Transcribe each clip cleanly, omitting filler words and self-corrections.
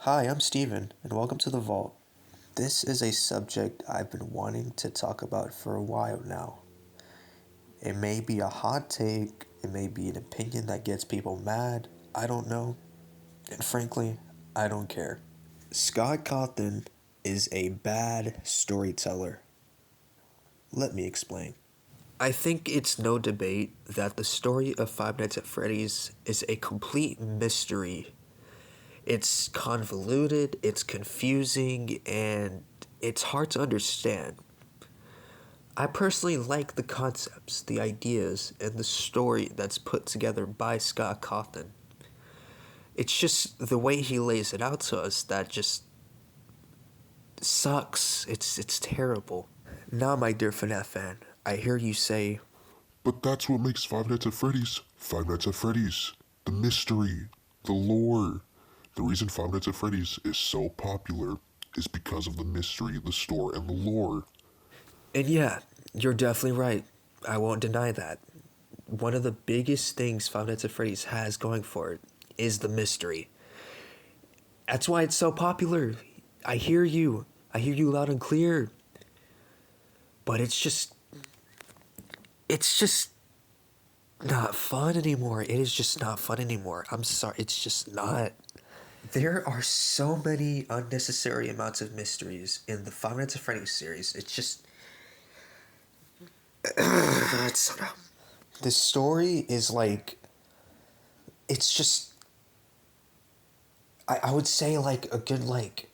Hi, I'm Steven, and welcome to The Vault. This is a subject I've been wanting to talk about for a while now. It may be a hot take, it may be an opinion that gets people mad, I don't know, and frankly, I don't care. Scott Cawthon is a bad storyteller. Let me explain. I think it's no debate that the story of Five Nights at Freddy's is a complete mystery. It's convoluted, it's confusing, and it's hard to understand. I personally like the concepts, the ideas, and the story that's put together by Scott Cawthon. It's just the way he lays it out to us that just sucks. It's terrible. Now, my dear FNAF fan, I hear you say, But that's what makes Five Nights at Freddy's Five Nights at Freddy's. The mystery, the lore. The reason Five Nights at Freddy's is so popular is because of the mystery, the story, and the lore. and yeah, you're definitely right. I won't deny that. One of the biggest things Five Nights at Freddy's has going for it is the mystery. That's why it's so popular. I hear you. I hear you loud and clear. But it's just not fun anymore. It is just not fun anymore. I'm sorry. It's just not. There are so many unnecessary amounts of mysteries in the Five Nights at Freddy's series. It's just. The story is like. It's just. I would say like a good like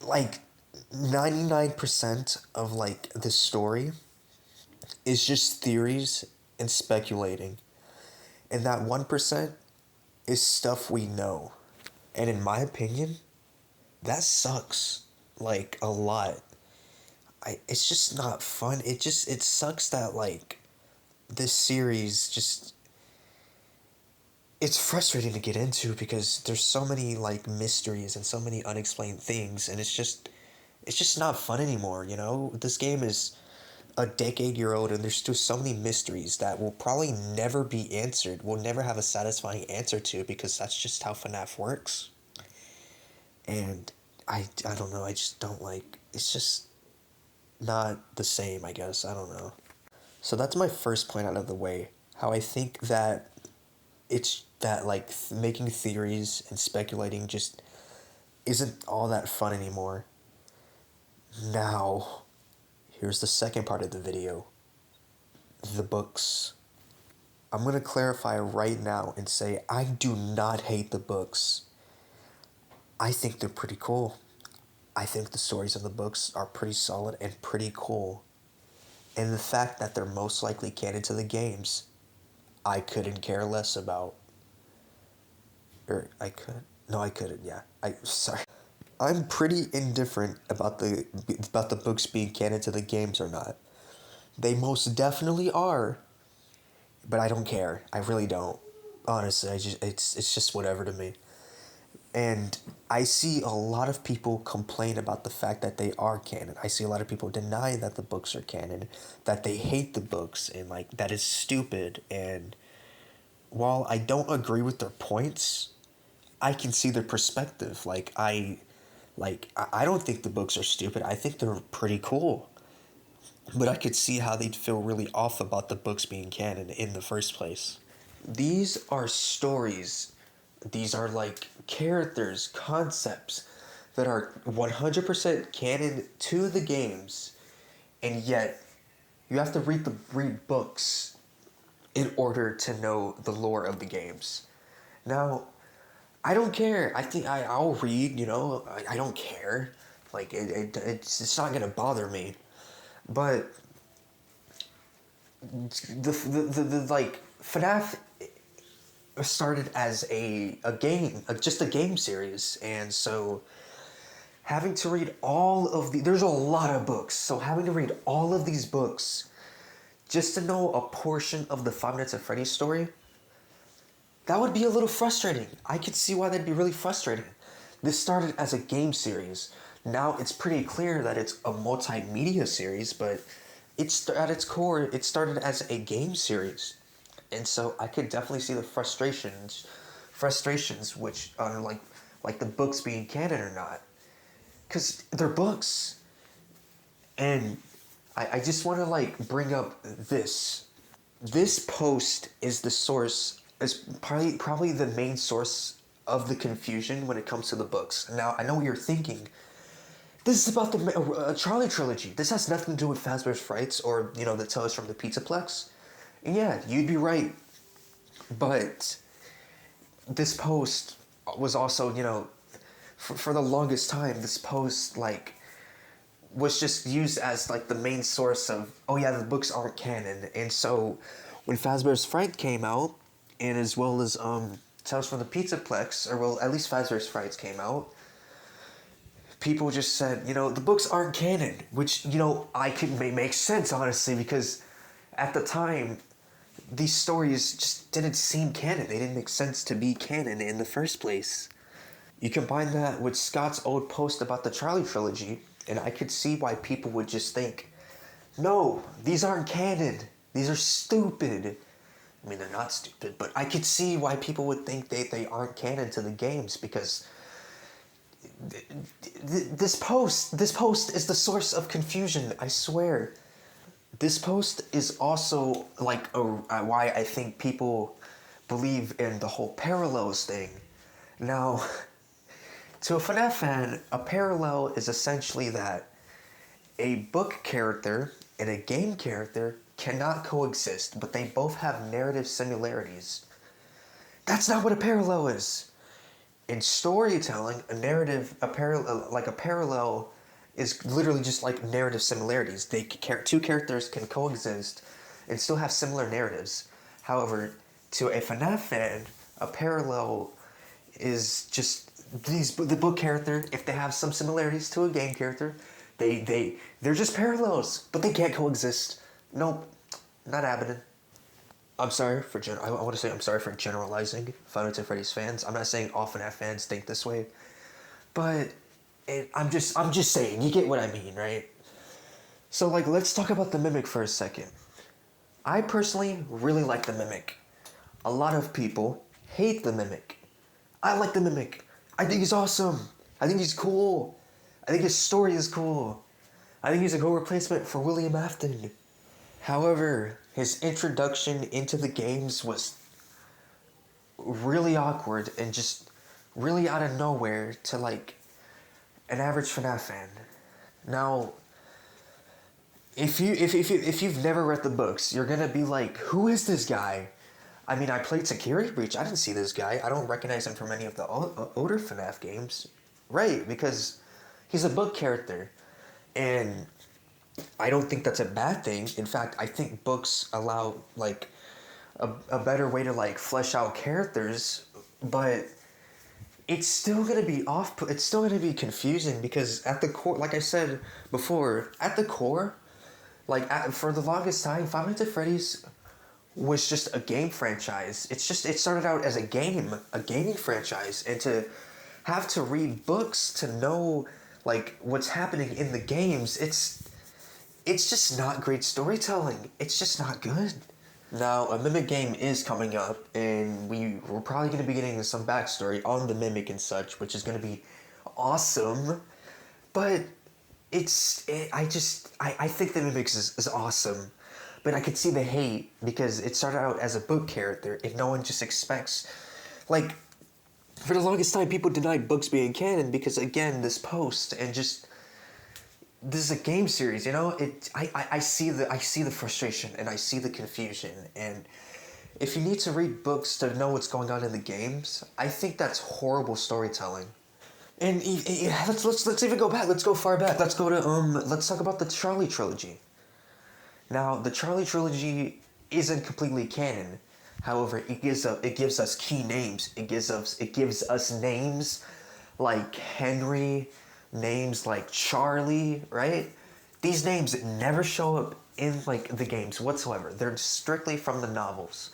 99% of like the story is just theories and speculating. And that 1% is stuff we know. And in my opinion, that sucks like a lot. It's just not fun. It sucks that like this series just it's frustrating to get into because there's so many like mysteries and so many unexplained things, and it's just not fun anymore, you know? This game is a decade-year old, and there's still so many mysteries that will probably never be answered. We'll never have a satisfying answer to because that's just how FNAF works. And I don't know, I just don't like, it's just not the same, I guess. I don't know. So that's my first point out of the way. How I think that it's that like making theories and speculating just isn't all that fun anymore. Now, here's the second part of the video. The books. I'm going to clarify right now and say I do not hate the books. I think they're pretty cool. I think the stories in the books are pretty solid and pretty cool. And the fact that they're most likely canon to the games, I couldn't care less about. Or I could. No, I couldn't. Yeah. Sorry. I'm pretty indifferent about the books being canon to the games or not. They most definitely are, but I don't care. I really don't. Honestly, it's just whatever to me. And I see a lot of people complain about the fact that they are canon. I see a lot of people deny that the books are canon, that they hate the books, and like that is stupid. And while I don't agree with their points, I can see their perspective. I don't think the books are stupid. I think they're pretty cool. But I could see how they'd feel really off about the books being canon in the first place. These are stories. These are like characters, concepts that are 100% canon to the games, and yet you have to read books in order to know the lore of the games. Now, I don't care. I think I'll read, you know, I don't care. Like, it's not going to bother me. But the like FNAF started as a game, just a game series, and so having to read all of there's a lot of books, so having to read all of these books just to know a portion of the Five Nights at Freddy's story, that would be a little frustrating. I could see why that'd be really frustrating. This started as a game series. Now it's pretty clear that it's a multimedia series, but it's at its core, it started as a game series. And so I could definitely see the frustrations frustrations, which are like the books being canon or not, because they're books. And I just want to like bring up this. This post is the source, is probably the main source of the confusion when it comes to the books. Now, I know what you're thinking. This is about the Charlie trilogy. This has nothing to do with Fazbear's Frights or, the Tales from the Pizza Plex. And yeah, you'd be right. But this post was also, for the longest time, this post, was just used as, the main source of, oh yeah, the books aren't canon. And so, when Fazbear's Fright came out, and as well as, Tales from the Pizza Plex, or well, at least Fazbear's Frights came out, people just said, the books aren't canon, which, I could make sense, honestly, because at the time, these stories just didn't seem canon. They didn't make sense to be canon in the first place. You combine that with Scott's old post about the Charlie trilogy, and I could see why people would just think, no, these aren't canon. These are stupid. I mean, they're not stupid, but I could see why people would think they aren't canon to the games, because this post is the source of confusion, I swear. This post is also why I think people believe in the whole parallels thing. Now, to a FNAF fan, a parallel is essentially that a book character and a game character cannot coexist, but they both have narrative similarities. That's not what a parallel is. In storytelling, a parallel is literally just like narrative similarities. Two characters can coexist and still have similar narratives. However, to a FNAF fan, a parallel is just the book character. If they have some similarities to a game character, they're just parallels, but they can't coexist. Nope, not happening. I'm sorry for I want to say I'm sorry for generalizing Five Nights at Freddy's fans. I'm not saying all FNAF fans think this way, but I'm just saying, you get what I mean, right? So let's talk about the Mimic for a second. I personally really like the Mimic. A lot of people hate the Mimic. I like the Mimic. I think he's awesome. I think he's cool. I think his story is cool. I think he's a good replacement for William Afton. However, his introduction into the games was really awkward and just really out of nowhere to an average FNAF fan. Now, if you've never read the books, you're gonna be like, who is this guy? I mean, I played Security Breach. I didn't see this guy. I don't recognize him from any of the older FNAF games. Right, because he's a book character. And I don't think that's a bad thing. In fact, I think books allow a better way to flesh out characters, but it's still gonna be it's still gonna be confusing, because at the core, like I said before, at the core, for the longest time, Five Nights at Freddy's was just a game franchise. It started out as a gaming franchise, and to have to read books to know what's happening in the games, it's just not great storytelling. It's just not good. Now, a Mimic game is coming up, and we're probably going to be getting some backstory on the Mimic and such, which is going to be awesome. But I think the Mimic is awesome. But I could see the hate, because it started out as a book character, and no one just expects... for the longest time, people denied books being canon, because, again, this post, and just... This is a game series, I see the frustration, and I see the confusion, and if you need to read books to know what's going on in the games, I think that's horrible storytelling. And let's even go back. Let's go far back. Let's go to let's talk about the Charlie trilogy. Now, the Charlie trilogy isn't completely canon. However, it gives us key names. It gives us names like Henry, names like Charlie, right? These names never show up in the games whatsoever. They're strictly from the novels.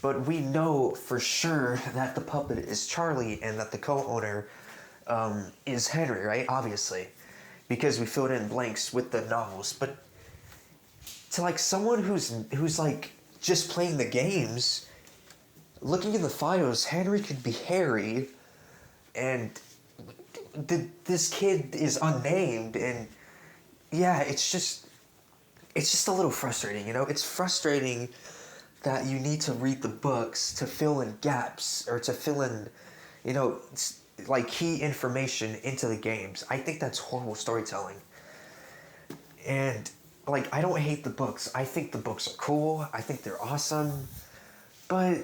But we know for sure that the puppet is Charlie and that the co-owner is Henry, right? Obviously, because we filled in blanks with the novels. But to someone who's just playing the games, looking in the files, Henry could be Harry, and this kid is unnamed, and yeah, it's just a little frustrating, you know? It's frustrating that you need to read the books to fill in gaps or to fill in, you know, like key information into the games. I think that's horrible storytelling. And like, I don't hate the books. I think the books are cool. I think they're awesome. But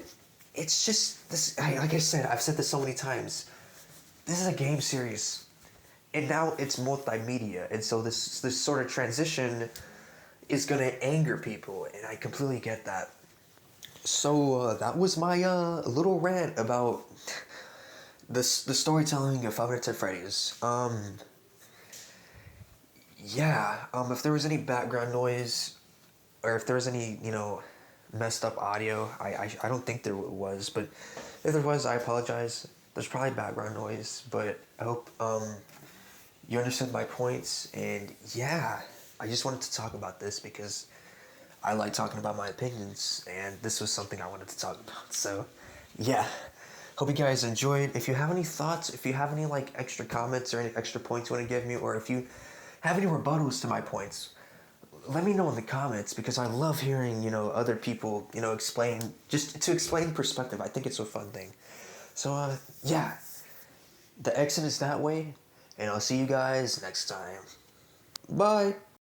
it's just this. Like I said, I've said this so many times. This is a game series, and now it's multimedia, and so this sort of transition is gonna anger people, and I completely get that. So that was my little rant about the storytelling of Five Nights at Freddy's. Yeah. If there was any background noise, or if there was any, you know, messed up audio, I don't think there was, but if there was, I apologize. There's probably background noise, but I hope you understood my points. And yeah, I just wanted to talk about this because I like talking about my opinions, and this was something I wanted to talk about. So yeah, hope you guys enjoyed. If you have any thoughts, if you have any like extra comments or any extra points you want to give me, or if you have any rebuttals to my points, let me know in the comments, because I love hearing, you know, other people, you know, explain, just to explain perspective. I think it's a fun thing. So, yeah, the exit is that way, and I'll see you guys next time. Bye!